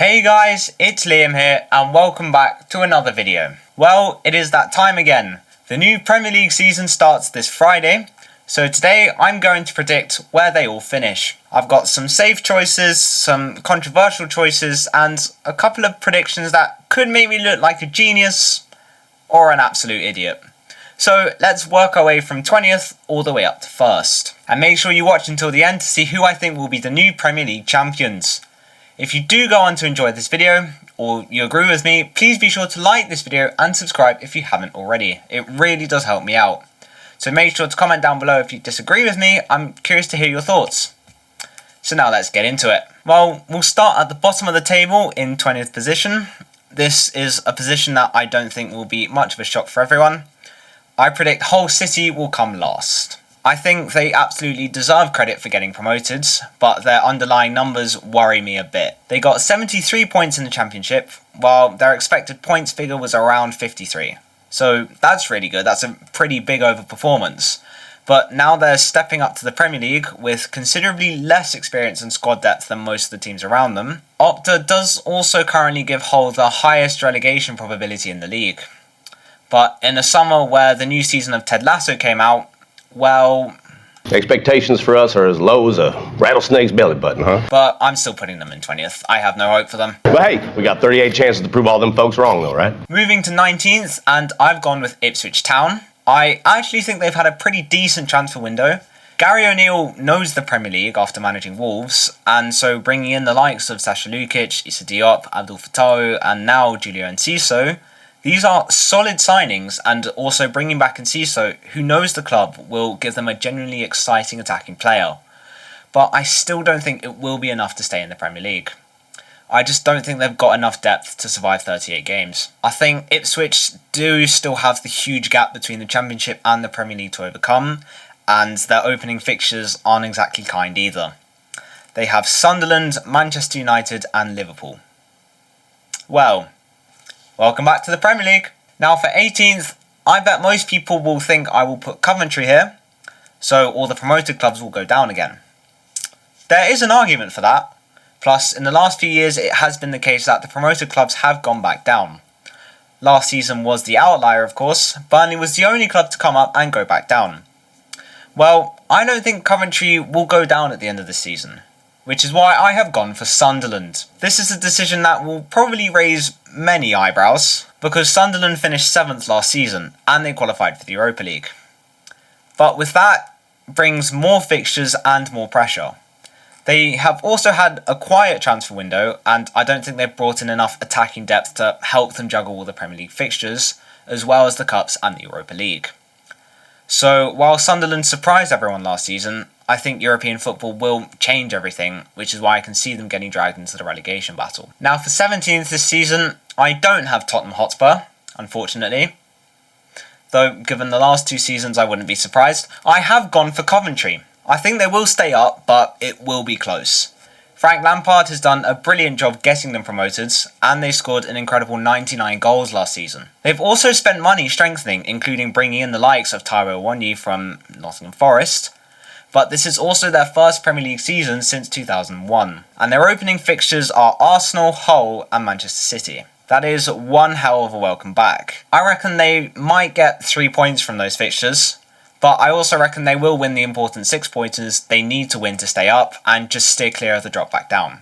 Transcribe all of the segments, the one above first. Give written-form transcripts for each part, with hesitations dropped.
Hey guys, it's Liam here and welcome back to another video. Well, it is that time again. The new Premier League season starts this Friday, so today I'm going to predict where they all finish. I've got some safe choices, some controversial choices, and a couple of predictions that could make me look like a genius or an absolute idiot. So let's work our way from 20th all the way up to 1st. And make sure you watch until the end to see who I think will be the new Premier League champions. If you do go on to enjoy this video, or you agree with me, please be sure to like this video and subscribe if you haven't already. It really does help me out. So make sure to comment down below if you disagree with me. I'm curious to hear your thoughts. So now let's get into it. Well, we'll start at the bottom of the table in 20th position. This is a position that I don't think will be much of a shock for everyone. I predict Hull City will come last. I think they absolutely deserve credit for getting promoted, but their underlying numbers worry me a bit. They got 73 points in the Championship, while their expected points figure was around 53. So that's really good, that's a pretty big overperformance. But now they're stepping up to the Premier League with considerably less experience and squad depth than most of the teams around them. Opta does also currently give Hull the highest relegation probability in the league. But in a summer where the new season of Ted Lasso came out, well, expectations for us are as low as a rattlesnake's belly button, huh? But I'm still putting them in 20th. I have no hope for them. But hey, we got 38 chances to prove all them folks wrong though, right? Moving to 19th, and I've gone with Ipswich Town. I actually think they've had a pretty decent transfer window. Gary O'Neill knows the Premier League after managing Wolves, and so bringing in the likes of Sasha Lukic, Issa Diop, Abdul Fattah, and now Julio Enciso, these are solid signings, and also bringing back Enciso, who knows the club, will give them a genuinely exciting attacking player. But I still don't think it will be enough to stay in the Premier League. I just don't think they've got enough depth to survive 38 games. I think Ipswich do still have the huge gap between the Championship and the Premier League to overcome, and their opening fixtures aren't exactly kind either. They have Sunderland, Manchester United and Liverpool. Well, welcome back to the Premier League. Now for 18th, I bet most people will think I will put Coventry here, so all the promoted clubs will go down again. There is an argument for that, plus in the last few years it has been the case that the promoted clubs have gone back down. Last season was the outlier of course, Burnley was the only club to come up and go back down. Well, I don't think Coventry will go down at the end of the season, which is why I have gone for Sunderland. This is a decision that will probably raise many eyebrows, because Sunderland finished 7th last season, and they qualified for the Europa League. But with that brings more fixtures and more pressure. They have also had a quiet transfer window, and I don't think they've brought in enough attacking depth to help them juggle all the Premier League fixtures, as well as the Cups and the Europa League. So while Sunderland surprised everyone last season, I think European football will change everything, which is why I can see them getting dragged into the relegation battle. Now for 17th this season, I don't have Tottenham Hotspur, unfortunately. Though given the last two seasons I wouldn't be surprised. I have gone for Coventry. I think they will stay up, but it will be close. Frank Lampard has done a brilliant job getting them promoted, and they scored an incredible 99 goals last season. They've also spent money strengthening, including bringing in the likes of Taiwo Awoniyi from Nottingham Forest, but this is also their first Premier League season since 2001, and their opening fixtures are Arsenal, Hull and Manchester City. That is one hell of a welcome back. I reckon they might get 3 points from those fixtures, but I also reckon they will win the important 6-pointers they need to win to stay up and just steer clear of the drop back down.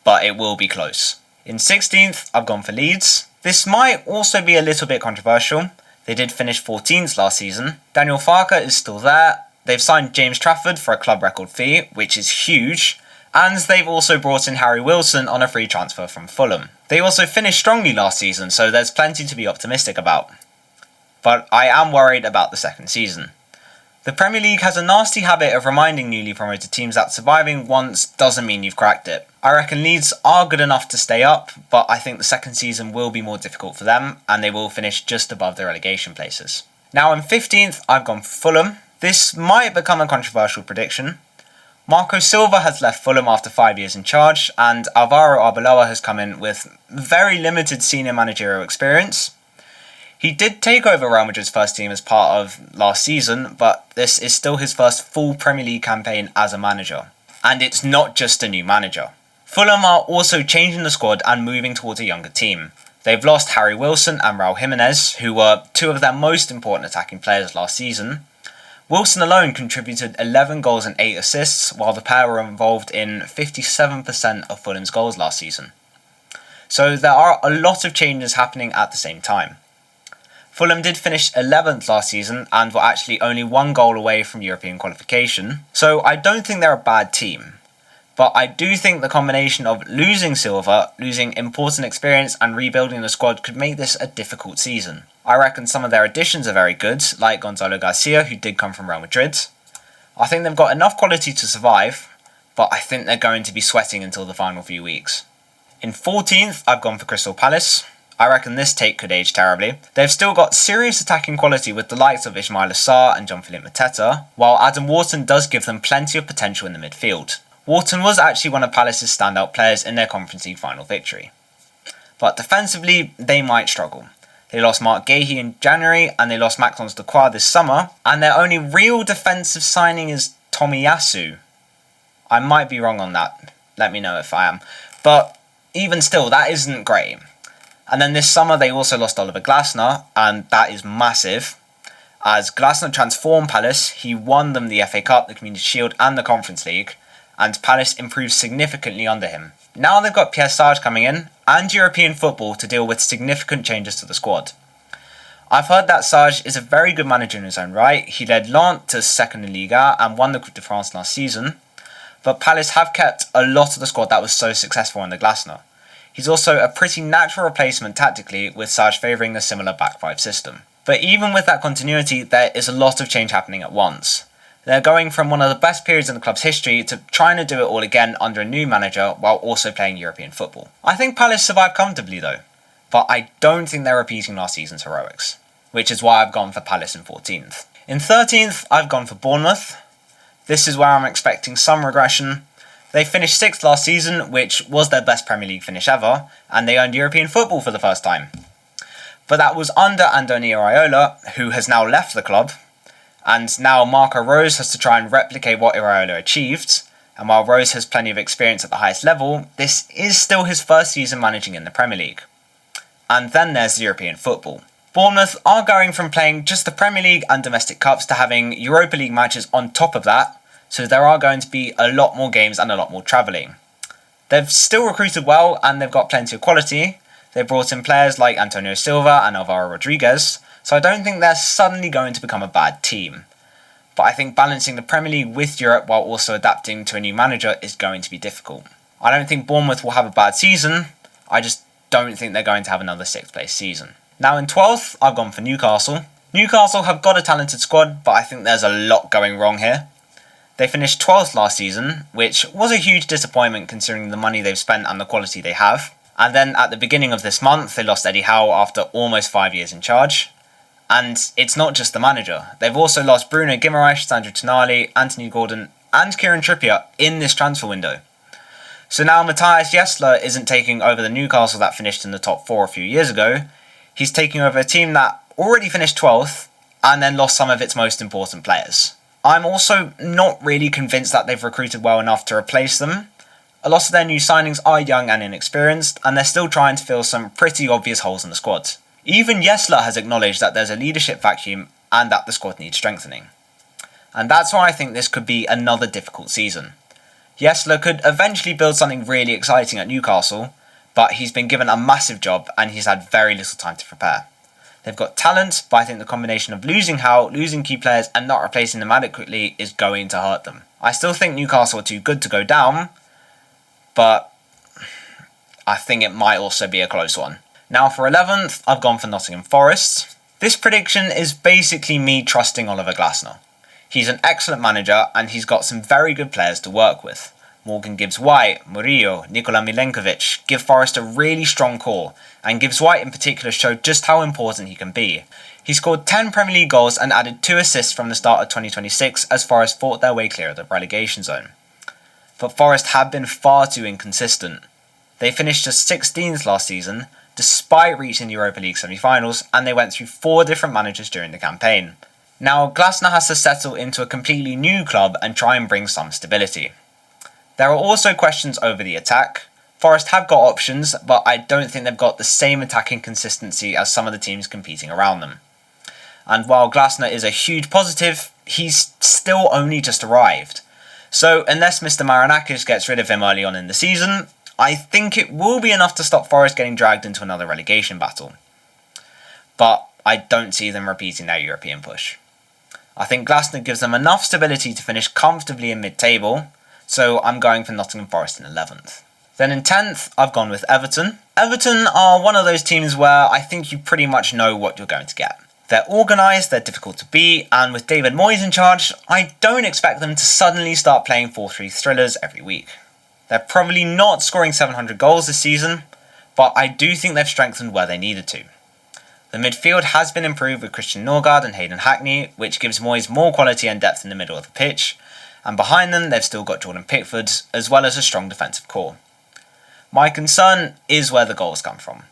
But it will be close. In 16th, I've gone for Leeds. This might also be a little bit controversial. They did finish 14th last season. Daniel Farke is still there. They've signed James Trafford for a club record fee, which is huge. And they've also brought in Harry Wilson on a free transfer from Fulham. They also finished strongly last season, so there's plenty to be optimistic about. But I am worried about the second season. The Premier League has a nasty habit of reminding newly promoted teams that surviving once doesn't mean you've cracked it. I reckon Leeds are good enough to stay up, but I think the second season will be more difficult for them, and they will finish just above the relegation places. Now in 15th, I've gone for Fulham. This might become a controversial prediction. Marco Silva has left Fulham after 5 years in charge, and Alvaro Arbeloa has come in with very limited senior managerial experience. He did take over Real Madrid's first team as part of last season, but this is still his first full Premier League campaign as a manager. And it's not just a new manager. Fulham are also changing the squad and moving towards a younger team. They've lost Harry Wilson and Raul Jimenez, who were two of their most important attacking players last season. Wilson alone contributed 11 goals and 8 assists, while the pair were involved in 57% of Fulham's goals last season. So there are a lot of changes happening at the same time. Fulham did finish 11th last season and were actually only one goal away from European qualification, so I don't think they're a bad team. But I do think the combination of losing Silva, losing important experience and rebuilding the squad could make this a difficult season. I reckon some of their additions are very good, like Gonzalo Garcia, who did come from Real Madrid. I think they've got enough quality to survive, but I think they're going to be sweating until the final few weeks. In 14th, I've gone for Crystal Palace. I reckon this take could age terribly. They've still got serious attacking quality with the likes of Ismail Assar and Jean-Philippe Mateta, while Adam Wharton does give them plenty of potential in the midfield. Wharton was actually one of Palace's standout players in their Conference League final victory. But defensively, they might struggle. They lost Mark Gahey in January and they lost Maxence Decroix this summer, and their only real defensive signing is Tomiyasu. I might be wrong on that, let me know if I am. But even still, that isn't great. And then this summer they also lost Oliver Glasner, and that is massive. As Glasner transformed Palace, he won them the FA Cup, the Community Shield and the Conference League, and Palace improved significantly under him. Now they've got Pierre Sarge coming in, and European football to deal with significant changes to the squad. I've heard that Sarge is a very good manager in his own right. He led Nantes to second in Liga and won the Coupe de France last season, but Palace have kept a lot of the squad that was so successful under Glasner. He's also a pretty natural replacement tactically, with Sarge favouring a similar back five system. But even with that continuity, there is a lot of change happening at once. They're going from one of the best periods in the club's history to trying to do it all again under a new manager while also playing European football. I think Palace survived comfortably though, but I don't think they're repeating last season's heroics, which is why I've gone for Palace in 14th. In 13th, I've gone for Bournemouth. This is where I'm expecting some regression. They finished 6th last season, which was their best Premier League finish ever, and they earned European football for the first time. But that was under Andoni Iraola, who has now left the club, and now Marco Rose has to try and replicate what Iraola achieved, and while Rose has plenty of experience at the highest level, this is still his first season managing in the Premier League. And then there's European football. Bournemouth are going from playing just the Premier League and domestic cups to having Europa League matches on top of that, so there are going to be a lot more games and a lot more travelling. They've still recruited well and they've got plenty of quality. They've brought in players like Antonio Silva and Alvaro Rodriguez, so I don't think they're suddenly going to become a bad team. But I think balancing the Premier League with Europe while also adapting to a new manager is going to be difficult. I don't think Bournemouth will have a bad season, I just don't think they're going to have another 6th place season. Now in 12th, I've gone for Newcastle. Newcastle have got a talented squad, but I think there's a lot going wrong here. They finished 12th last season, which was a huge disappointment considering the money they've spent and the quality they have. And then at the beginning of this month, they lost Eddie Howe after almost 5 years in charge. And it's not just the manager. They've also lost Bruno Guimaraes, Sandro Tonali, Anthony Gordon and Kieran Trippier in this transfer window. So now Matthias Jessler isn't taking over the Newcastle that finished in the top 4 a few years ago. He's taking over a team that already finished 12th and then lost some of its most important players. I'm also not really convinced that they've recruited well enough to replace them. A lot of their new signings are young and inexperienced, and they're still trying to fill some pretty obvious holes in the squad. Even Jessler has acknowledged that there's a leadership vacuum and that the squad needs strengthening. And that's why I think this could be another difficult season. Jessler could eventually build something really exciting at Newcastle, but he's been given a massive job and he's had very little time to prepare. They've got talent, but I think the combination of losing Howe, losing key players and not replacing them adequately is going to hurt them. I still think Newcastle are too good to go down, but I think it might also be a close one. Now for 11th, I've gone for Nottingham Forest. This prediction is basically me trusting Oliver Glasner. He's an excellent manager and he's got some very good players to work with. Morgan Gibbs-White, Murillo, Nikola Milenkovic give Forest a really strong core, and Gibbs-White in particular showed just how important he can be. He scored 10 Premier League goals and added 2 assists from the start of 2026 as Forest fought their way clear of the relegation zone. But Forest have been far too inconsistent. They finished just 16th last season, despite reaching the Europa League semi-finals, and they went through 4 different managers during the campaign. Now, Glasner has to settle into a completely new club and try and bring some stability. There are also questions over the attack. Forest have got options, but I don't think they've got the same attacking consistency as some of the teams competing around them. And while Glasner is a huge positive, he's still only just arrived. So unless Mr. Marinakis gets rid of him early on in the season, I think it will be enough to stop Forest getting dragged into another relegation battle. But I don't see them repeating their European push. I think Glasner gives them enough stability to finish comfortably in mid-table, so I'm going for Nottingham Forest in 11th. Then in 10th, I've gone with Everton. Everton are one of those teams where I think you pretty much know what you're going to get. They're organised, they're difficult to beat, and with David Moyes in charge, I don't expect them to suddenly start playing 4-3 thrillers every week. They're probably not scoring 700 goals this season, but I do think they've strengthened where they needed to. The midfield has been improved with Christian Norgard and Hayden Hackney, which gives Moyes more quality and depth in the middle of the pitch, and behind them they've still got Jordan Pickford, as well as a strong defensive core. My concern is where the goals come from.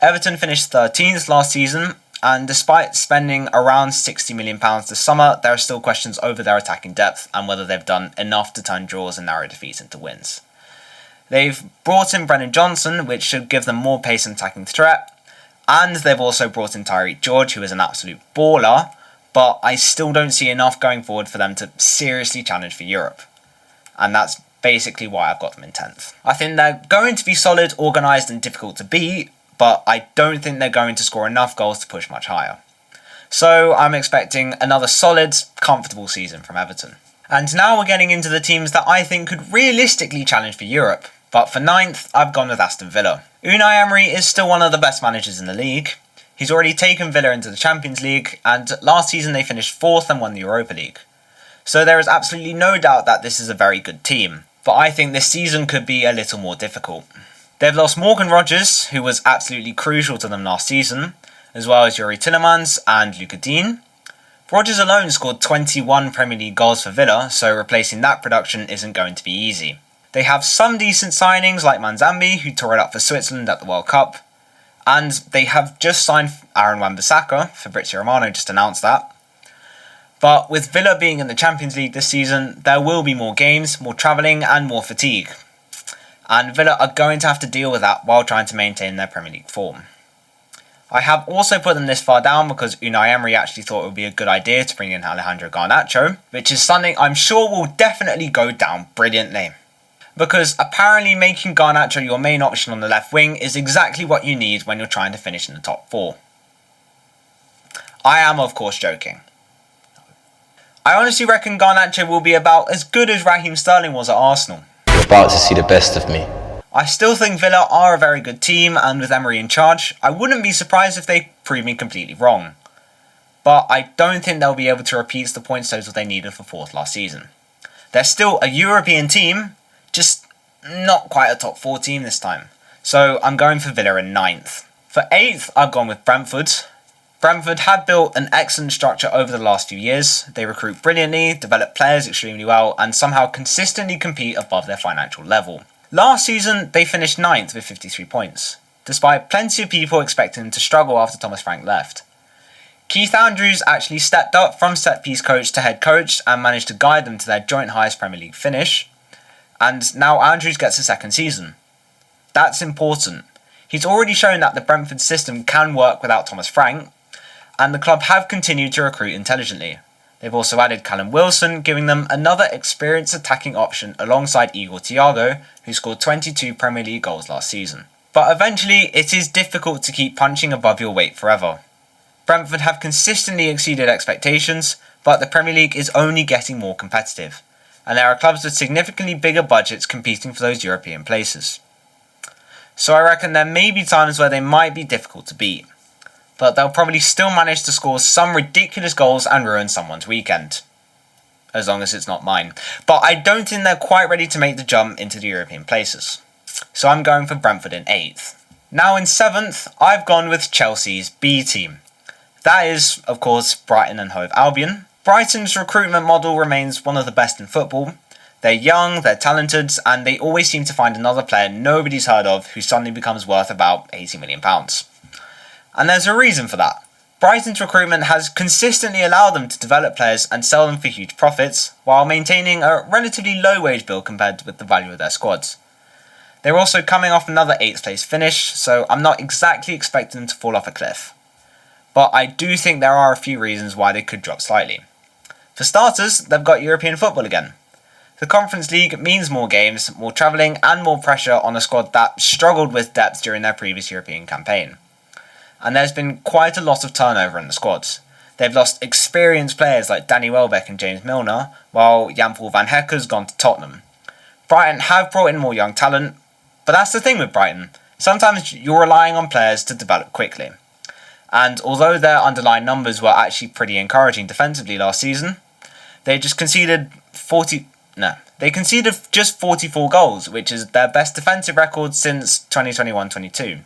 Everton finished 13th last season, and despite spending around £60 million this summer, there are still questions over their attacking depth and whether they've done enough to turn draws and narrow defeats into wins. They've brought in Brennan Johnson, which should give them more pace and attacking threat, and they've also brought in Tyreek George, who is an absolute baller, but I still don't see enough going forward for them to seriously challenge for Europe. And that's basically why I've got them in 10th. I think they're going to be solid, organised and difficult to beat, but I don't think they're going to score enough goals to push much higher. So I'm expecting another solid, comfortable season from Everton. And now we're getting into the teams that I think could realistically challenge for Europe. But for 9th, I've gone with Aston Villa. Unai Emery is still one of the best managers in the league. He's already taken Villa into the Champions League, and last season they finished 4th and won the Europa League. So there is absolutely no doubt that this is a very good team. But I think this season could be a little more difficult. They've lost Morgan Rogers, who was absolutely crucial to them last season, as well as Yuri Tillemans and Luca Dean. Rogers alone scored 21 Premier League goals for Villa, so replacing that production isn't going to be easy. They have some decent signings like Manzambi, who tore it up for Switzerland at the World Cup, and they have just signed Aaron Wan-Bissaka. Fabrizio Romano just announced that. But with Villa being in the Champions League this season, there will be more games, more travelling and more fatigue. And Villa are going to have to deal with that while trying to maintain their Premier League form. I have also put them this far down because Unai Emery actually thought it would be a good idea to bring in Alejandro Garnacho, which is something I'm sure will definitely go down brilliantly. Because apparently making Garnacho your main option on the left wing is exactly what you need when you're trying to finish in the top 4. I am of course joking. I honestly reckon Garnacho will be about as good as Raheem Sterling was at Arsenal. You're about to see the best of me. I still think Villa are a very good team, and with Emery in charge, I wouldn't be surprised if they prove me completely wrong. But I don't think they'll be able to repeat the points total they needed for 4th last season. They're still a European team, just not quite a top 4 team this time. So I'm going for Villa in 9th. For 8th, I've gone with Brentford. Brentford have built an excellent structure over the last few years. They recruit brilliantly, develop players extremely well, and somehow consistently compete above their financial level. Last season, they finished 9th with 53 points, despite plenty of people expecting them to struggle after Thomas Frank left. Keith Andrews actually stepped up from set-piece coach to head coach and managed to guide them to their joint highest Premier League finish. And now Andrews gets a second season. That's important. He's already shown that the Brentford system can work without Thomas Frank, and the club have continued to recruit intelligently. They've also added Callum Wilson, giving them another experienced attacking option alongside Igor Thiago, who scored 22 Premier League goals last season. But eventually, it is difficult to keep punching above your weight forever. Brentford have consistently exceeded expectations, but the Premier League is only getting more competitive, and there are clubs with significantly bigger budgets competing for those European places. So I reckon there may be times where they might be difficult to beat, but they'll probably still manage to score some ridiculous goals and ruin someone's weekend. As long as it's not mine. But I don't think they're quite ready to make the jump into the European places. So I'm going for Brentford in 8th. Now in 7th, I've gone with Chelsea's B team. That is, of course, Brighton and Hove Albion. Brighton's recruitment model remains one of the best in football. They're young, they're talented, and they always seem to find another player nobody's heard of who suddenly becomes worth about £80 million. And there's a reason for that. Brighton's recruitment has consistently allowed them to develop players and sell them for huge profits, while maintaining a relatively low wage bill compared with the value of their squads. They're also coming off another 8th place finish, so I'm not exactly expecting them to fall off a cliff. But I do think there are a few reasons why they could drop slightly. For starters, they've got European football again. The Conference League means more games, more travelling and more pressure on a squad that struggled with depth during their previous European campaign. And there's been quite a lot of turnover in the squads. They've lost experienced players like Danny Welbeck and James Milner, while Jan-Paul van Hecke's gone to Tottenham. Brighton have brought in more young talent, but that's the thing with Brighton. Sometimes you're relying on players to develop quickly. And although their underlying numbers were actually pretty encouraging defensively last season, they conceded just 44 goals, which is their best defensive record since 2021-22.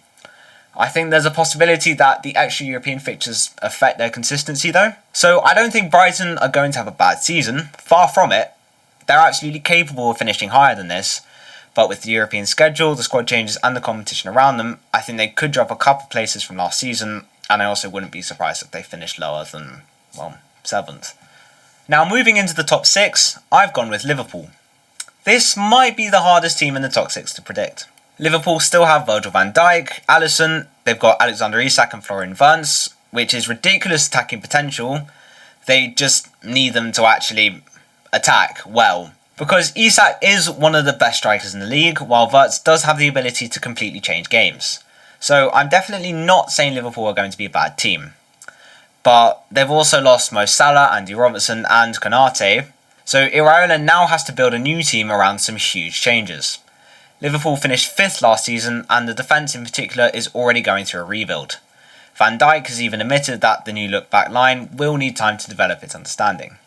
I think there's a possibility that the extra European fixtures affect their consistency though. So I don't think Brighton are going to have a bad season. Far from it. They're absolutely capable of finishing higher than this. But with the European schedule, the squad changes and the competition around them, I think they could drop a couple places from last season. And I also wouldn't be surprised if they finished lower than, 7th. Now moving into the top 6, I've gone with Liverpool. This might be the hardest team in the top 6 to predict. Liverpool still have Virgil van Dijk, Alisson, they've got Alexander Isak and Florian Wirtz, which is ridiculous attacking potential. They just need them to actually attack well. Because Isak is one of the best strikers in the league, while Wirtz does have the ability to completely change games. So I'm definitely not saying Liverpool are going to be a bad team. But they've also lost Mo Salah, Andy Robertson and Konate, so Iraola now has to build a new team around some huge changes. Liverpool finished 5th last season and the defence in particular is already going through a rebuild. Van Dijk has even admitted that the new look back line will need time to develop its understanding.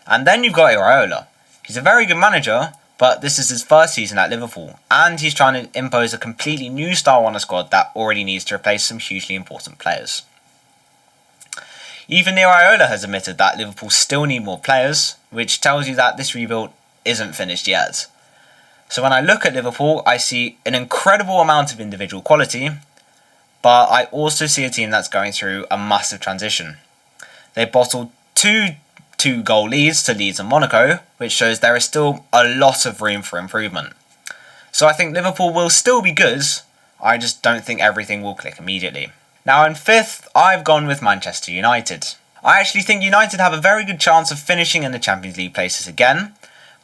And then you've got Iraola. He's a very good manager, but this is his first season at Liverpool and he's trying to impose a completely new style on a squad that already needs to replace some hugely important players. Even Iraola has admitted that Liverpool still need more players, which tells you that this rebuild isn't finished yet. So when I look at Liverpool, I see an incredible amount of individual quality, but I also see a team that's going through a massive transition. They bottled two goal leads to Leeds and Monaco, which shows there is still a lot of room for improvement. So I think Liverpool will still be good, I just don't think everything will click immediately. Now in 5th, I've gone with Manchester United. I actually think United have a very good chance of finishing in the Champions League places again.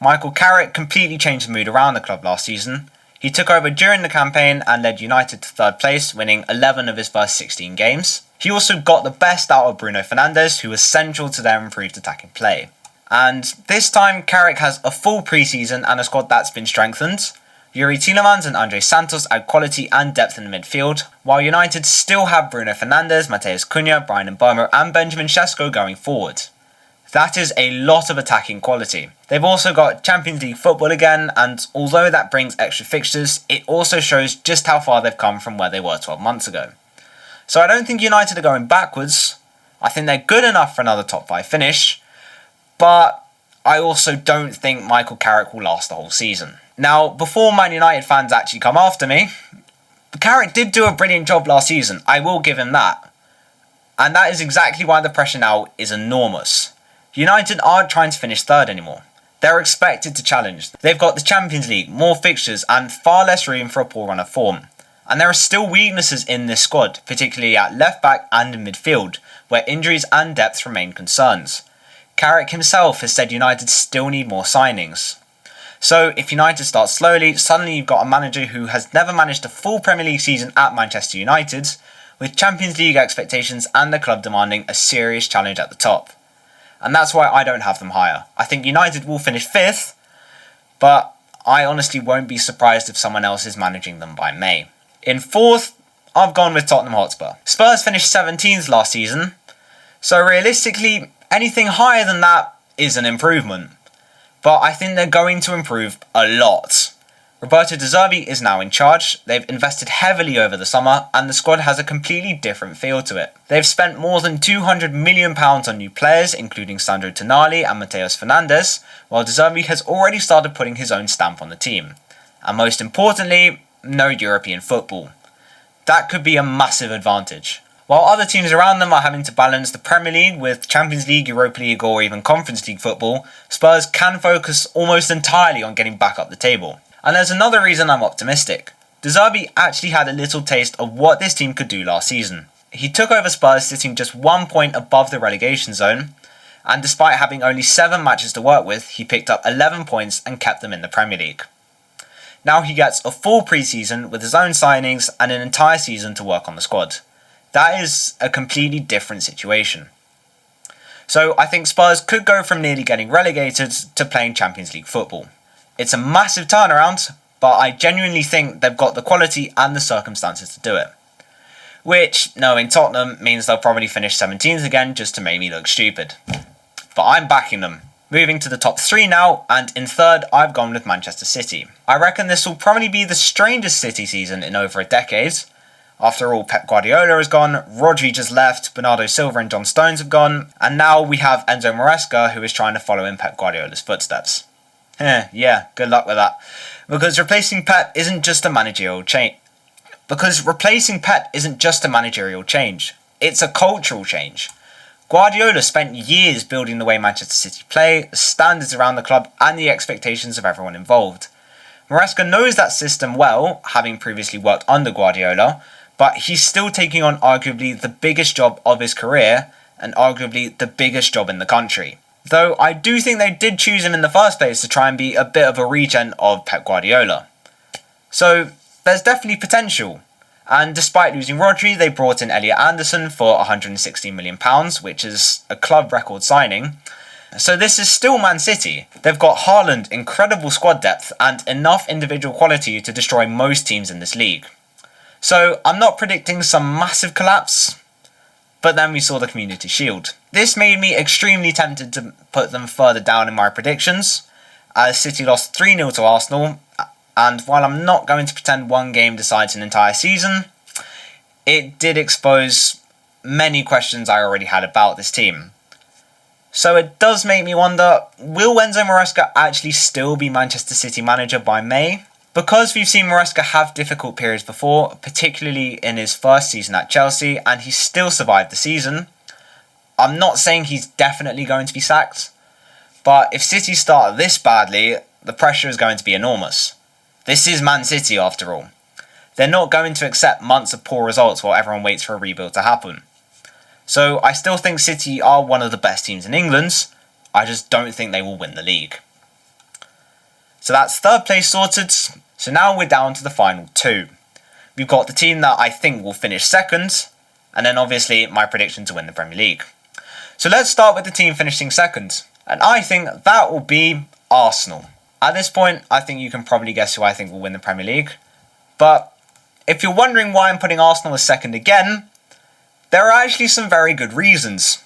Michael Carrick completely changed the mood around the club last season. He took over during the campaign and led United to 3rd place, winning 11 of his first 16 games. He also got the best out of Bruno Fernandes, who was central to their improved attacking play. And this time, Carrick has a full pre-season and a squad that's been strengthened. Yuri Tielemans and Andre Santos add quality and depth in the midfield, while United still have Bruno Fernandes, Matheus Cunha, Bryan Mbeumo and Benjamin Sesko going forward. That is a lot of attacking quality. They've also got Champions League football again, and although that brings extra fixtures, it also shows just how far they've come from where they were 12 months ago. So I don't think United are going backwards. I think they're good enough for another top 5 finish, but I also don't think Michael Carrick will last the whole season. Now, before Man United fans actually come after me, Carrick did do a brilliant job last season, I will give him that. And that is exactly why the pressure now is enormous. United aren't trying to finish 3rd anymore. They're expected to challenge. They've got the Champions League, more fixtures and far less room for a poor run of form. And there are still weaknesses in this squad, particularly at left back and in midfield, where injuries and depth remain concerns. Carrick himself has said United still need more signings. So if United start slowly, suddenly you've got a manager who has never managed a full Premier League season at Manchester United, with Champions League expectations and the club demanding a serious challenge at the top. And that's why I don't have them higher. I think United will finish 5th, but I honestly won't be surprised if someone else is managing them by May. In 4th, I've gone with Tottenham Hotspur. Spurs finished 17th last season, so realistically, anything higher than that is an improvement. But I think they're going to improve a lot. Roberto De Zerbi is now in charge, they've invested heavily over the summer and the squad has a completely different feel to it. They've spent more than £200 million on new players, including Sandro Tonali and Matheus Fernandes, while De Zerbi has already started putting his own stamp on the team. And most importantly, no European football. That could be a massive advantage. While other teams around them are having to balance the Premier League with Champions League, Europa League or even Conference League football, Spurs can focus almost entirely on getting back up the table. And there's another reason I'm optimistic. De Zerbi actually had a little taste of what this team could do last season. He took over Spurs sitting just 1 point above the relegation zone, and despite having only 7 matches to work with, he picked up 11 points and kept them in the Premier League. Now he gets a full pre-season with his own signings and an entire season to work on the squad. That is a completely different situation. So I think Spurs could go from nearly getting relegated to playing Champions League football. It's a massive turnaround, but I genuinely think they've got the quality and the circumstances to do it. Which, knowing Tottenham, means they'll probably finish 17th again just to make me look stupid. But I'm backing them. Moving to the top 3 now, and in third I've gone with Manchester City. I reckon this will probably be the strangest City season in over a decade. After all, Pep Guardiola has gone, Rodri just left, Bernardo Silva and John Stones have gone, and now we have Enzo Maresca who is trying to follow in Pep Guardiola's footsteps. Yeah, good luck with that. Because replacing Pep isn't just a managerial change. It's a cultural change. Guardiola spent years building the way Manchester City play, the standards around the club and the expectations of everyone involved. Maresca knows that system well, having previously worked under Guardiola, but he's still taking on arguably the biggest job of his career and arguably the biggest job in the country. Though I do think they did choose him in the first place to try and be a bit of a regen of Pep Guardiola. So there's definitely potential. And despite losing Rodri, they brought in Elliot Anderson for £116 million, which is a club record signing. So this is still Man City. They've got Haaland, incredible squad depth, and enough individual quality to destroy most teams in this league. So I'm not predicting some massive collapse, but then we saw the Community Shield. This made me extremely tempted to put them further down in my predictions, as City lost 3-0 to Arsenal, and while I'm not going to pretend one game decides an entire season, it did expose many questions I already had about this team. So it does make me wonder, will Enzo Maresca actually still be Manchester City manager by May? Because we've seen Maresca have difficult periods before, particularly in his first season at Chelsea, and he still survived the season, I'm not saying he's definitely going to be sacked, but if City start this badly, the pressure is going to be enormous. This is Man City after all. They're not going to accept months of poor results while everyone waits for a rebuild to happen. So I still think City are one of the best teams in England, I just don't think they will win the league. So that's third place sorted, so now we're down to the final 2. We've got the team that I think will finish second, and then obviously my prediction to win the Premier League. So let's start with the team finishing second, and I think that will be Arsenal. At this point, I think you can probably guess who I think will win the Premier League. But if you're wondering why I'm putting Arsenal as second again, there are actually some very good reasons.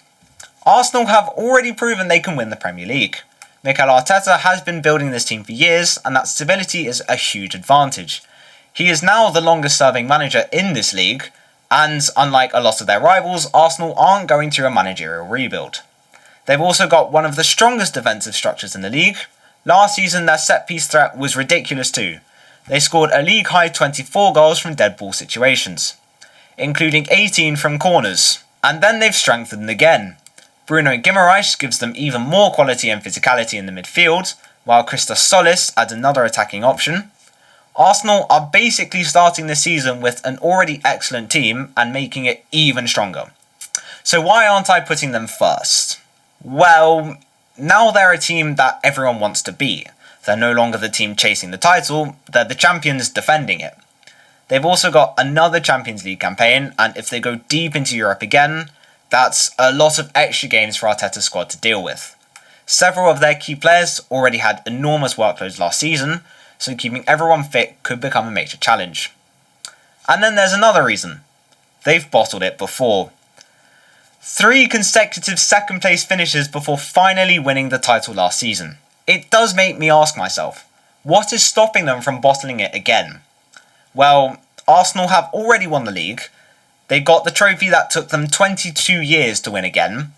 Arsenal have already proven they can win the Premier League. Mikel Arteta has been building this team for years, and that stability is a huge advantage. He is now the longest serving manager in this league, and unlike a lot of their rivals, Arsenal aren't going through a managerial rebuild. They've also got one of the strongest defensive structures in the league. Last season, their set-piece threat was ridiculous too. They scored a league-high 24 goals from dead ball situations, including 18 from corners. And then they've strengthened again. Bruno Guimaraes gives them even more quality and physicality in the midfield, while Christos Solis adds another attacking option. Arsenal are basically starting this season with an already excellent team and making it even stronger. So why aren't I putting them first? Well, now they're a team that everyone wants to beat. They're no longer the team chasing the title, they're the champions defending it. They've also got another Champions League campaign, and if they go deep into Europe again, that's a lot of extra games for Arteta's squad to deal with. Several of their key players already had enormous workloads last season, so keeping everyone fit could become a major challenge. And then there's another reason. They've bottled it before. 3 consecutive second place finishes before finally winning the title last season. It does make me ask myself, what is stopping them from bottling it again? Well, Arsenal have already won the league, they got the trophy that took them 22 years to win again,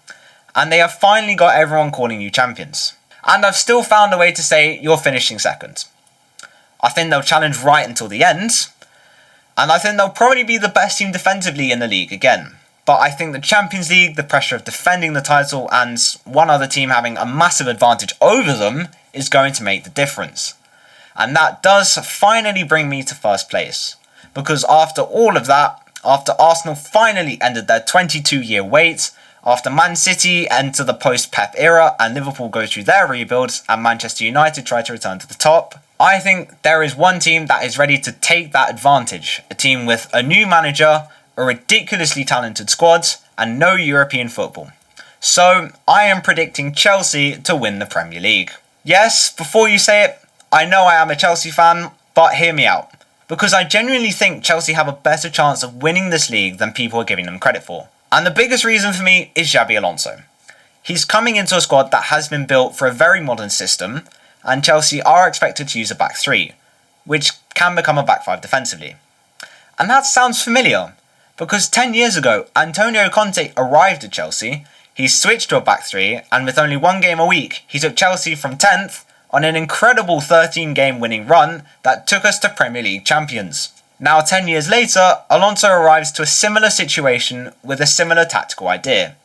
and they have finally got everyone calling you champions. And I've still found a way to say you're finishing second. I think they'll challenge right until the end, and I think they'll probably be the best team defensively in the league again. But I think the Champions League, the pressure of defending the title, and one other team having a massive advantage over them is going to make the difference. And that does finally bring me to first place. Because after all of that, after Arsenal finally ended their 22-year wait, after Man City enter the post-Pep era and Liverpool go through their rebuilds and Manchester United try to return to the top, I think there is one team that is ready to take that advantage. A team with a new manager, a ridiculously talented squad, and no European football. So, I am predicting Chelsea to win the Premier League. Yes, before you say it, I know I am a Chelsea fan, but hear me out. Because I genuinely think Chelsea have a better chance of winning this league than people are giving them credit for. And the biggest reason for me is Xabi Alonso. He's coming into a squad that has been built for a very modern system, and Chelsea are expected to use a back three, which can become a back five defensively. And that sounds familiar, because 10 years ago, Antonio Conte arrived at Chelsea, he switched to a back three, and with only one game a week, he took Chelsea from 10th on an incredible 13-game winning run that took us to Premier League champions. Now 10 years later, Alonso arrives to a similar situation with a similar tactical idea.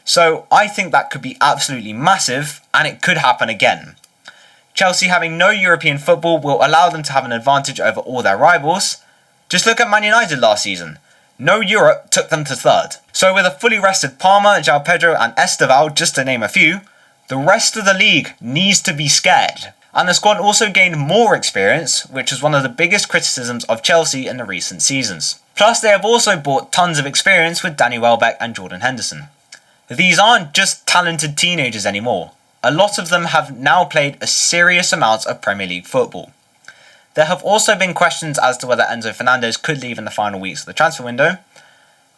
So I think that could be absolutely massive, and it could happen again. Chelsea having no European football will allow them to have an advantage over all their rivals. Just look at Man United last season. No Europe took them to third. So with a fully rested Palmer, João Pedro and Esteval, just to name a few, the rest of the league needs to be scared. And the squad also gained more experience, which was one of the biggest criticisms of Chelsea in the recent seasons. Plus they have also bought tons of experience with Danny Welbeck and Jordan Henderson. These aren't just talented teenagers anymore. A lot of them have now played a serious amount of Premier League football. There have also been questions as to whether Enzo Fernandez could leave in the final weeks of the transfer window.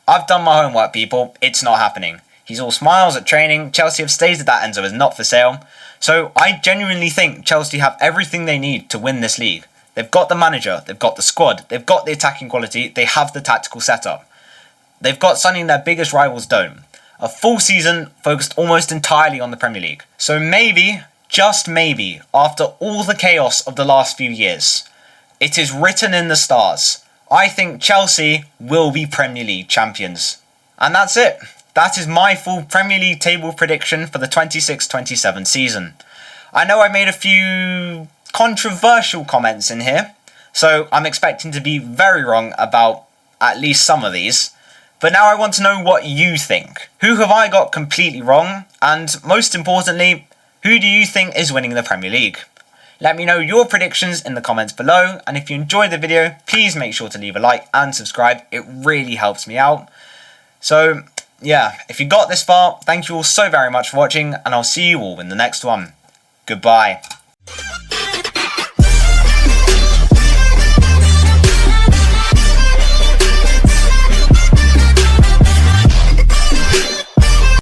I've done my homework, people. It's not happening. He's all smiles at training. Chelsea have stated that Enzo is not for sale. So I genuinely think Chelsea have everything they need to win this league. They've got the manager, they've got the squad, they've got the attacking quality, they have the tactical setup. They've got something their biggest rivals don't. A full season focused almost entirely on the Premier League. So maybe, just maybe, after all the chaos of the last few years, it is written in the stars. I think Chelsea will be Premier League champions. And that's it. That is my full Premier League table prediction for the 26-27 season. I know I made a few controversial comments in here, so I'm expecting to be very wrong about at least some of these. But now I want to know what you think. Who have I got completely wrong? And most importantly, who do you think is winning the Premier League? Let me know your predictions in the comments below, and if you enjoyed the video, please make sure to leave a like and subscribe. It really helps me out. So, yeah, if you got this far, thank you all so very much for watching, and I'll see you all in the next one. Goodbye.